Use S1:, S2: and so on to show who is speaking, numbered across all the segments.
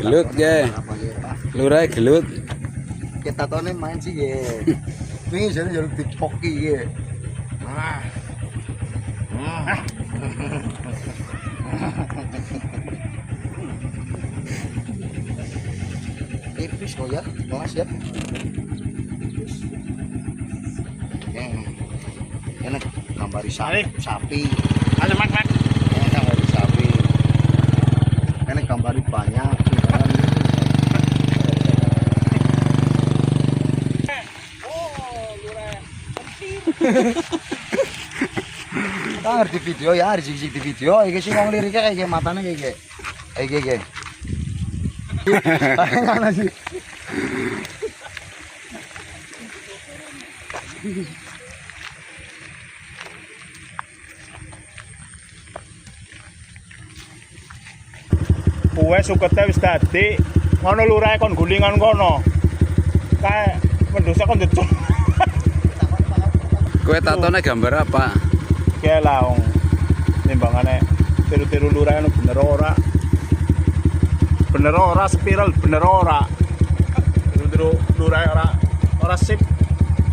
S1: Gelut ya. Lurah gelut.
S2: Kita tone main sih ya. Ini jadi jalur dipoki ya. Tipis kok ya, mas ya. Ini gambar sapi.
S3: Ada mak.
S2: Ini gambar sapi. Ini gambar banyak. Harus di video ya, harus di video. Iki sing wong liriknya kayak matane kayak iki. Ngono sih.
S3: Kuwe sukete wis dadi ngono lurae kon gulingan kono. Kae mendosa kon decuk.
S1: Kowe tatone gambar apa?
S3: Kae lah wong timbangane tiru-tiru lurae bener ora. Bener ora spiral bener ora. Tiru-tiru lurae ora sip.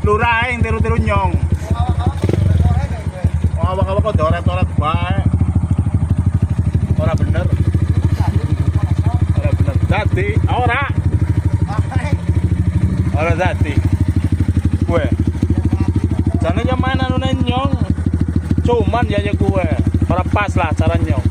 S3: Lurae yang tiru-tiru nyong. Awak-awak kok doret-doret bae. Ora bener. Dati, ora dati. Kue, sana zaman anu nyong, cuman ya gue, ora pas lah cara nyong.